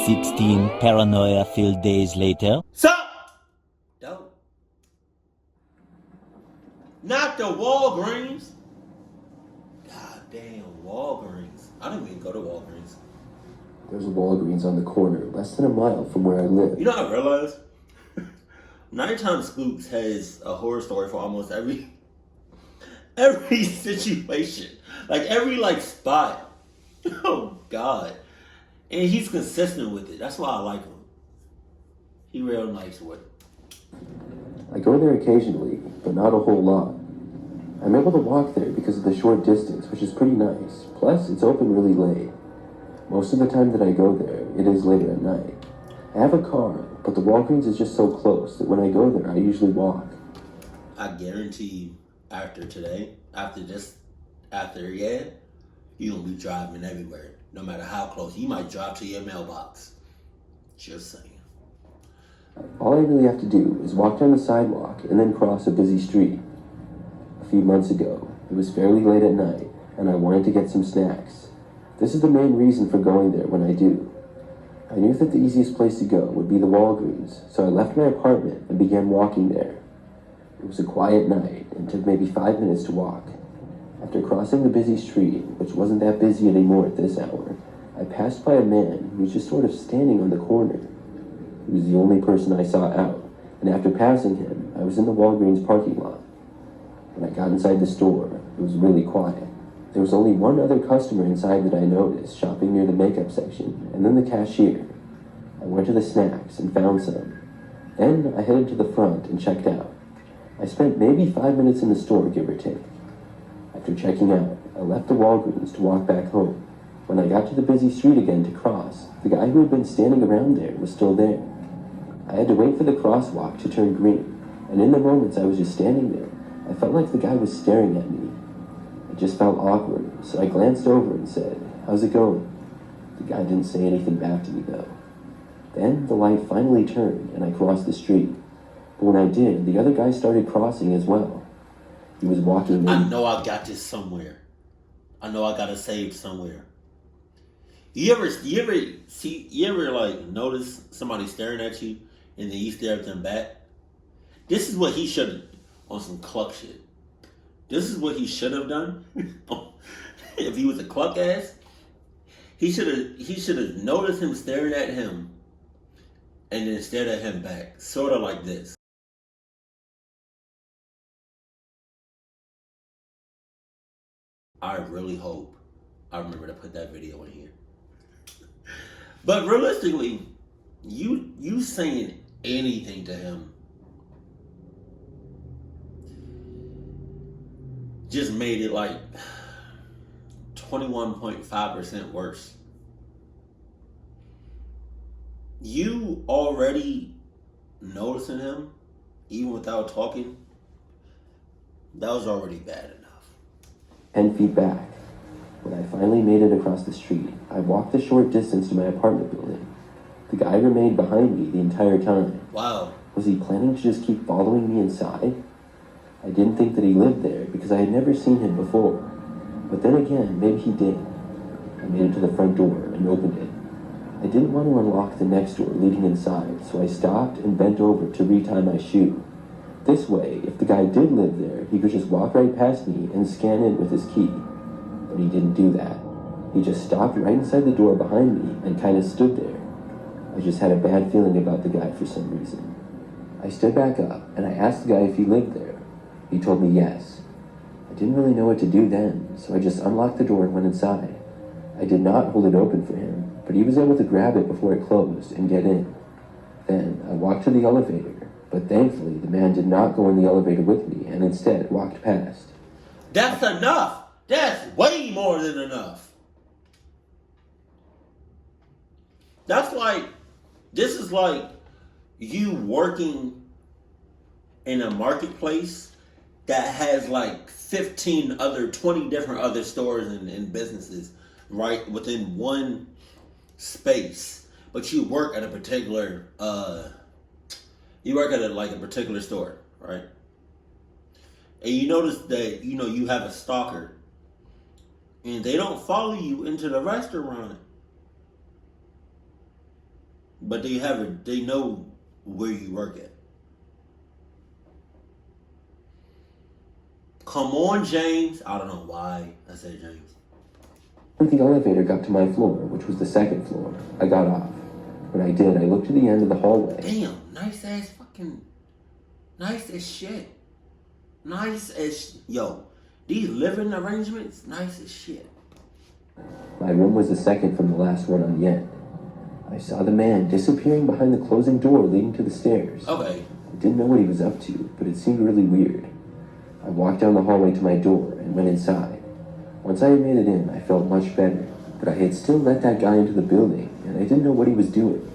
16 paranoia-filled days later. Sup? Dope. Not the Walgreens. God damn, Walgreens. I didn't even go to Walgreens. There's a Walgreens on the corner, less than a mile from where I live. You know what I realized? Nighttime Scoops has a horror story for almost every situation. Like every spot. Oh God. And he's consistent with it. That's why I like him. He real nice with it. I go there occasionally, but not a whole lot. I'm able to walk there because of the short distance, which is pretty nice. Plus, it's open really late. Most of the time that I go there, it is later at night. I have a car, but the Walgreens is just so close that when I go there, I usually walk. I guarantee you, after today, you're going to be driving everywhere, no matter how close. You might drive to your mailbox. Just saying. All I really have to do is walk down the sidewalk and then cross a busy street. A few months ago, it was fairly late at night, and I wanted to get some snacks. This is the main reason for going there when I do. I knew that the easiest place to go would be the Walgreens, so I left my apartment and began walking there. It was a quiet night and took maybe 5 minutes to walk. After crossing the busy street, which wasn't that busy anymore at this hour, I passed by a man who was just sort of standing on the corner. He was the only person I saw out, and after passing him, I was in the Walgreens parking lot. When I got inside the store, it was really quiet. There was only one other customer inside that I noticed, shopping near the makeup section, and then the cashier. I went to the snacks and found some. Then I headed to the front and checked out. I spent maybe 5 minutes in the store, give or take. After checking out, I left the Walgreens to walk back home. When I got to the busy street again to cross, the guy who had been standing around there was still there. I had to wait for the crosswalk to turn green, and in the moments I was just standing there, I felt like the guy was staring at me. It just felt awkward, so I glanced over and said, "How's it going?" The guy didn't say anything back to me though. Then the light finally turned and I crossed the street. But when I did, the other guy started crossing as well. He was walking in. I know I got this somewhere. I know I got it saved somewhere. You ever notice somebody staring at you and then you stare at them back? This is what he should have on some cluck shit. This is what he should have done. If he was a cluck ass, he should have noticed him staring at him and then stared at him back. Sort of like this. I really hope I remember to put that video in here. But realistically, you saying anything to him just made it 21.5% worse. You already noticing him, even without talking, that was already bad enough. 10 feet back. When I finally made it across the street, I walked the short distance to my apartment building. The guy remained behind me the entire time. Wow. Was he planning to just keep following me inside? I didn't think that he lived there because I had never seen him before. But then again, maybe he did. I made it to the front door and opened it. I didn't want to unlock the next door leading inside, so I stopped and bent over to retie my shoe. This way, if the guy did live there, he could just walk right past me and scan in with his key. But he didn't do that. He just stopped right inside the door behind me and kind of stood there. I just had a bad feeling about the guy for some reason. I stood back up and I asked the guy if he lived there. He told me yes. I didn't really know what to do then, so I just unlocked the door and went inside. I did not hold it open for him, but he was able to grab it before it closed and get in. Then I walked to the elevator, but thankfully the man did not go in the elevator with me and instead walked past. That's enough! That's way more than enough. This is like you working in a marketplace that has 20 different other stores and businesses right within one space. But you work at a particular, a particular store, right? And you notice that, you have a stalker and they don't follow you into the restaurant. But they know where you work at. Come on, James. I don't know why I said James. When the elevator got to my floor, which was the second floor, I got off. When I did, I looked to the end of the hallway. Damn, nice as shit. Yo, these living arrangements, nice as shit. My room was the second from the last one on the end. I saw the man disappearing behind the closing door leading to the stairs. Okay. I didn't know what he was up to, but it seemed really weird. I walked down the hallway to my door and went inside. Once I had made it in, I felt much better, but I had still let that guy into the building, and I didn't know what he was doing.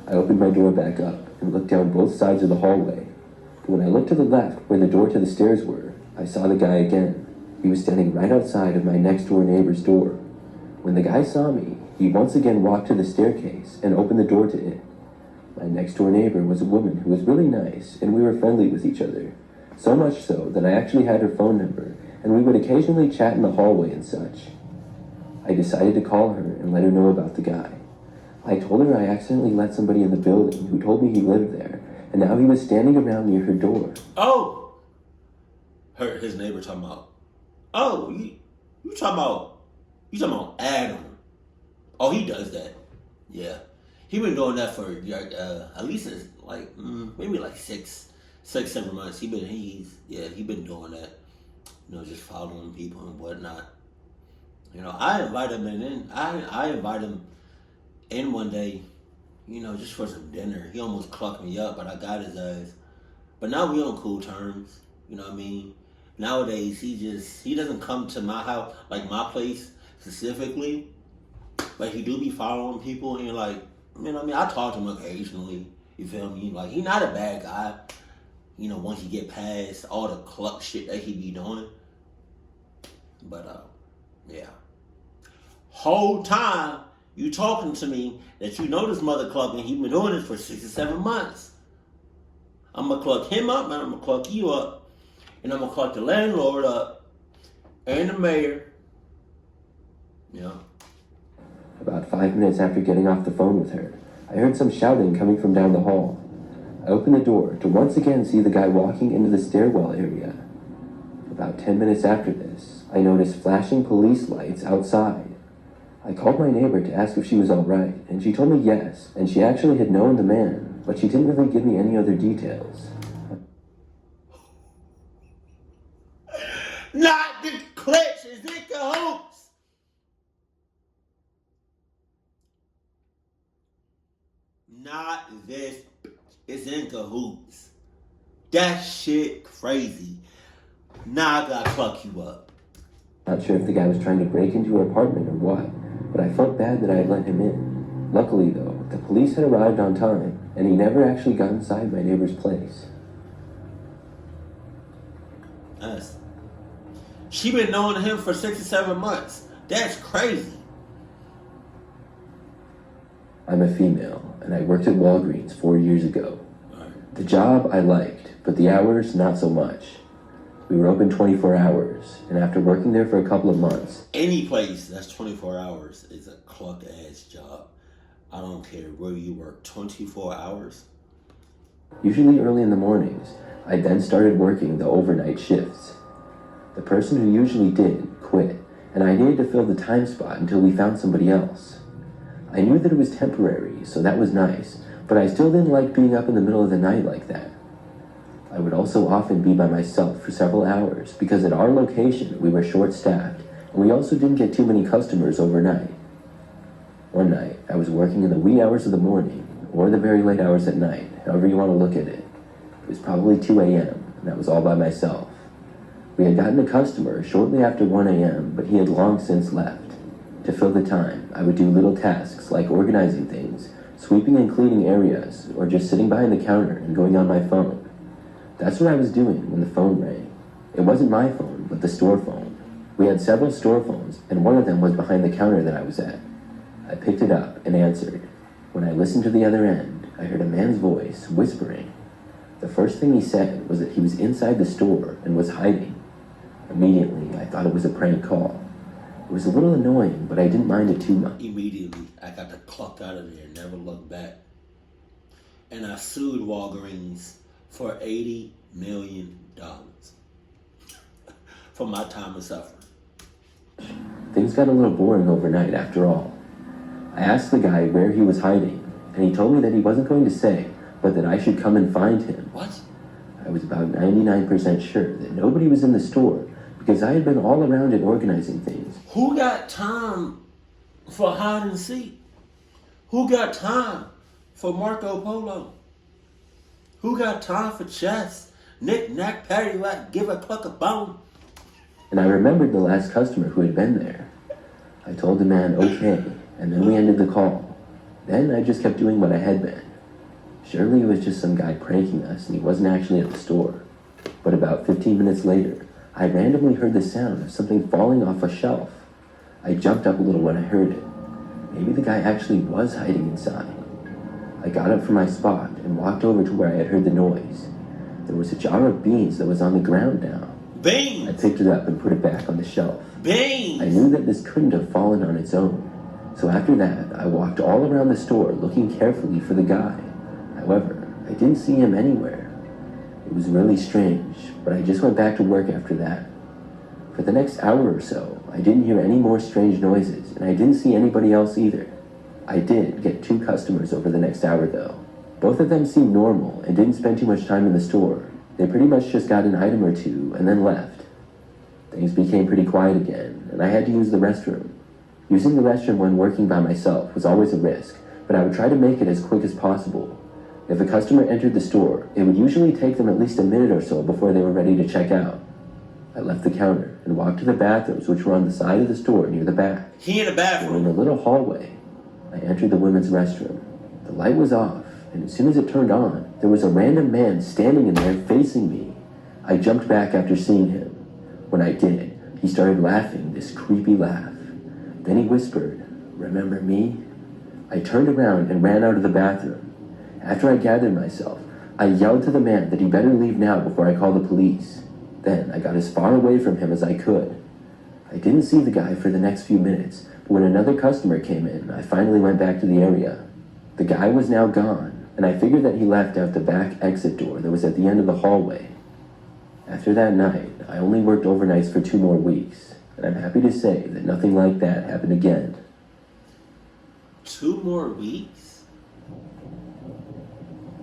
I opened my door back up and looked down both sides of the hallway. But when I looked to the left, where the door to the stairs were, I saw the guy again. He was standing right outside of my next-door neighbor's door. When the guy saw me, he once again walked to the staircase and opened the door to it. My next-door neighbor was a woman who was really nice, and we were friendly with each other. So much so that I actually had her phone number, and we would occasionally chat in the hallway and such. I decided to call her and let her know about the guy. I told her I accidentally let somebody in the building who told me he lived there, and now he was standing around near her door. Oh! His neighbor talking about, oh, you talking about Adam. Oh, he does that. Yeah. He been doing that for at least like maybe like 7 months. He been doing that. Just following people and whatnot. I invite him in. I invite him in one day, just for some dinner. He almost clucked me up, but I got his ass. But now we on cool terms. You know what I mean? Nowadays he doesn't come to my house, like my place specifically. But he do be following people and like, I talk to him occasionally. You feel me? Like, he not a bad guy. Once you get past all the cluck shit that he be doing. But, yeah. Whole time you talking to me that you know this mother clucking, he been doing this for 6 or 7 months. I'm going to cluck him up, and I'm going to cluck you up. And I'm going to cluck the landlord up. And the mayor. Yeah. About 5 minutes after getting off the phone with her, I heard some shouting coming from down the hall. I opened the door to once again see the guy walking into the stairwell area. About 10 minutes after this, I noticed flashing police lights outside. I called my neighbor to ask if she was all right, and she told me yes, and she actually had known the man, but she didn't really give me any other details. Not the clutch, is it cahoots? Not this, it's in cahoots. That shit crazy. Now I gotta cluck you up. Not sure if the guy was trying to break into her apartment or what, but I felt bad that I had let him in. Luckily though, the police had arrived on time, and he never actually got inside my neighbor's place. She been knowing him for 6 or 7 months. That's crazy. I'm a female, and I worked at Walgreens 4 years ago. The job I liked, but the hours not so much. We were open 24 hours, and after working there for a couple of months... Any place that's 24 hours is a cluck-ass job. I don't care where you work, 24 hours. Usually early in the mornings, I then started working the overnight shifts. The person who usually did quit, and I needed to fill the time spot until we found somebody else. I knew that it was temporary, so that was nice, but I still didn't like being up in the middle of the night like that. I would also often be by myself for several hours because at our location we were short-staffed, and we also didn't get too many customers overnight. One night, I was working in the wee hours of the morning, or the very late hours at night, however you want to look at it. It was probably 2 a.m., and I was all by myself. We had gotten a customer shortly after 1 a.m., but he had long since left. To fill the time, I would do little tasks like organizing things, sweeping and cleaning areas, or just sitting behind the counter and going on my phone. That's what I was doing when the phone rang. It wasn't my phone, but the store phone. We had several store phones, and one of them was behind the counter that I was at. I picked it up and answered. When I listened to the other end, I heard a man's voice whispering. The first thing he said was that he was inside the store and was hiding. Immediately, I thought it was a prank call. It was a little annoying, but I didn't mind it too much. Immediately, I got the cluck out of there and never looked back. and I sued Walgreens for $80 million for my time of suffering. Things got a little boring overnight after all. I asked the guy where he was hiding, and he told me that he wasn't going to say, but that I should come and find him. What? I was about 99% sure that nobody was in the store because I had been all around it organizing things. Who got time for hide and seek? Who got time for Marco Polo? Who got time for chess? Knick, knack, paddywhack, give a pluck a bone. And I remembered the last customer who had been there. I told the man okay, and then we ended the call. Then I just kept doing what I had been. Surely it was just some guy pranking us and he wasn't actually at the store. But about 15 minutes later, I randomly heard the sound of something falling off a shelf. I jumped up a little when I heard it. Maybe the guy actually was hiding inside. I got up from my spot and walked over to where I had heard the noise. There was a jar of beans that was on the ground now. Beans! I picked it up and put it back on the shelf. Beans! I knew that this couldn't have fallen on its own. So after that, I walked all around the store looking carefully for the guy. However, I didn't see him anywhere. It was really strange, but I just went back to work after that. For the next hour or so, I didn't hear any more strange noises, and I didn't see anybody else either. I did get 2 customers over the next hour though. Both of them seemed normal and didn't spend too much time in the store. They pretty much just got an item or two and then left. Things became pretty quiet again, and I had to use the restroom. Using the restroom when working by myself was always a risk, but I would try to make it as quick as possible. If a customer entered the store, it would usually take them at least a minute or so before they were ready to check out. I left the counter and walked to the bathrooms, which were on the side of the store near the back. He in the They were bathroom. in a little hallway. I entered the women's restroom. The light was off, and as soon as it turned on, there was a random man standing in there facing me. I jumped back after seeing him. When I did, he started laughing this creepy laugh. Then he whispered, "Remember me?" I turned around and ran out of the bathroom. After I gathered myself, I yelled to the man that he better leave now before I call the police. Then I got as far away from him as I could. I didn't see the guy for the next few minutes, but when another customer came in, I finally went back to the area. The guy was now gone, and I figured that he left out the back exit door that was at the end of the hallway. After that night, I only worked overnights for 2 more weeks, and I'm happy to say that nothing like that happened again. 2 more weeks?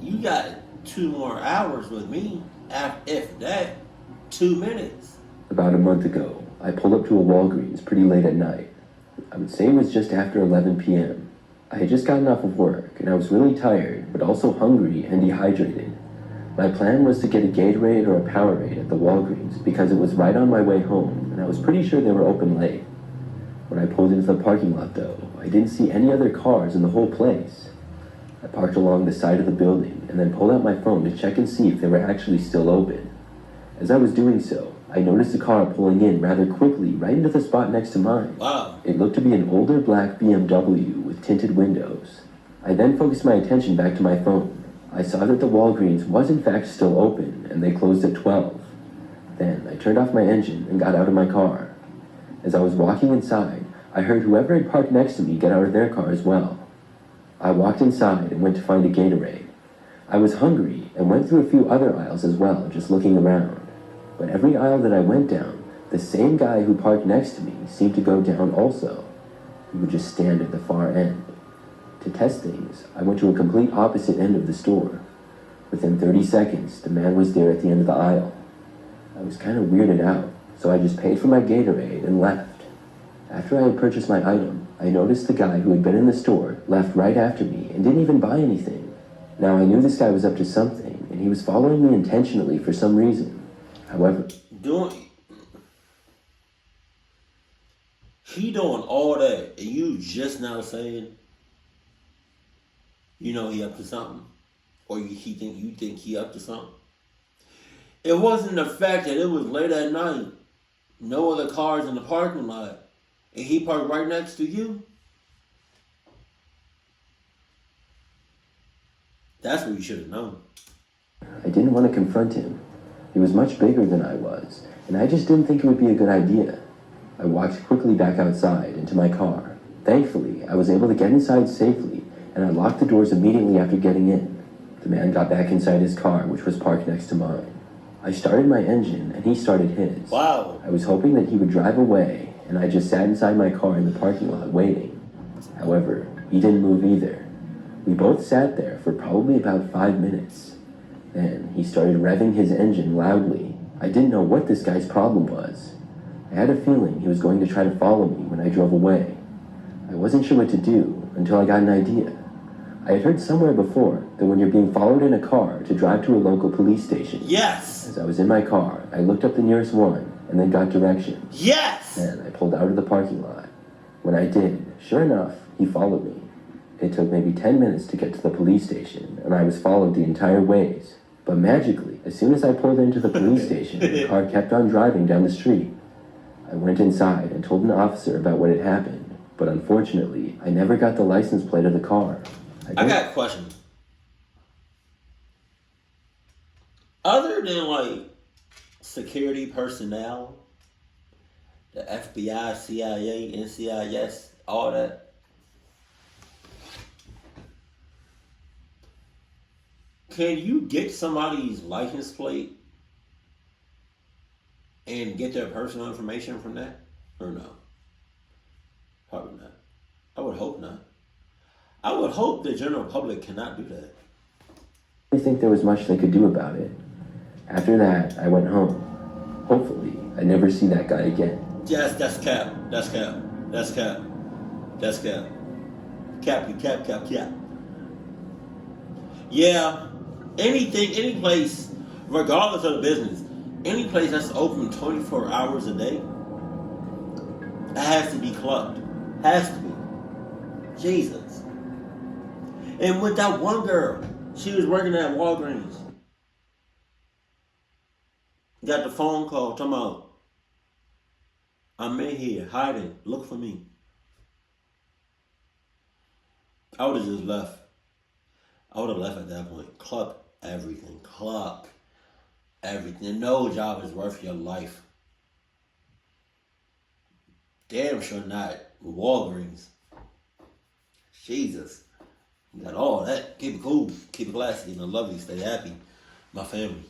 You got 2 more hours with me. If that, 2 minutes. About a month ago, I pulled up to a Walgreens pretty late at night. I would say it was just after 11 p.m. I had just gotten off of work, and I was really tired, but also hungry and dehydrated. My plan was to get a Gatorade or a Powerade at the Walgreens because it was right on my way home, and I was pretty sure they were open late. When I pulled into the parking lot, though, I didn't see any other cars in the whole place. I parked along the side of the building and then pulled out my phone to check and see if they were actually still open. As I was doing so, I noticed a car pulling in rather quickly right into the spot next to mine. Wow. It looked to be an older black BMW with tinted windows. I then focused my attention back to my phone. I saw that the Walgreens was in fact still open, and they closed at 12. Then I turned off my engine and got out of my car. As I was walking inside, I heard whoever had parked next to me get out of their car as well. I walked inside and went to find a Gatorade. I was hungry and went through a few other aisles as well, just looking around. But every aisle that I went down, the same guy who parked next to me seemed to go down also. He would just stand at the far end. To test things, I went to a complete opposite end of the store. Within 30 seconds, the man was there at the end of the aisle. I was kind of weirded out, so I just paid for my Gatorade and left. After I had purchased my item, I noticed the guy who had been in the store left right after me and didn't even buy anything. Now I knew this guy was up to something, and he was following me intentionally for some reason. However, He doing all that, and you just now saying, you know, he up to something, or you think he up to something. It wasn't the fact that it was late at night, no other cars in the parking lot, and he parked right next to you. That's what you should have known. I didn't want to confront him. He was much bigger than I was, and I just didn't think it would be a good idea. I walked quickly back outside into my car. Thankfully, I was able to get inside safely, and I locked the doors immediately after getting in. The man got back inside his car, which was parked next to mine. I started my engine, and he started his. Wow. I was hoping that he would drive away, and I just sat inside my car in the parking lot waiting. However, he didn't move either. We both sat there for probably about 5 minutes. Then he started revving his engine loudly. I didn't know what this guy's problem was. I had a feeling he was going to try to follow me when I drove away. I wasn't sure what to do until I got an idea. I had heard somewhere before that when you're being followed in a car to drive to a local police station. Yes. As I was in my car, I looked up the nearest one and then got directions. Yes. Then I pulled out of the parking lot. When I did, sure enough, he followed me. It took maybe 10 minutes to get to the police station, and I was followed the entire ways. But magically, as soon as I pulled into the police station, the car kept on driving down the street. I went inside and told an officer about what had happened, but unfortunately, I never got the license plate of the car. I got a question. Other than like security personnel, the FBI, CIA, NCIS, all that, can you get somebody's license plate and get their personal information from that? Or no? Probably not. I would hope not. I would hope the general public cannot do that. I didn't think there was much they could do about it. After that, I went home. Hopefully, I never see that guy again. Yes, that's cap. That's cap. That's cap. That's cap. Cap. Yeah. Anything, any place, regardless of the business, any place that's open 24 hours a day, it has to be clubbed. Has to be. Jesus. And with that one girl, she was working at Walgreens. Got the phone call talking about, I'm in here hiding. Look for me. I would have just left. I would have left at that point. Club everything. Club everything. No job is worth your life. Damn sure not. Walgreens. Jesus. You got all that. Keep it cool. Keep it classy. And I love you. Stay happy. My family.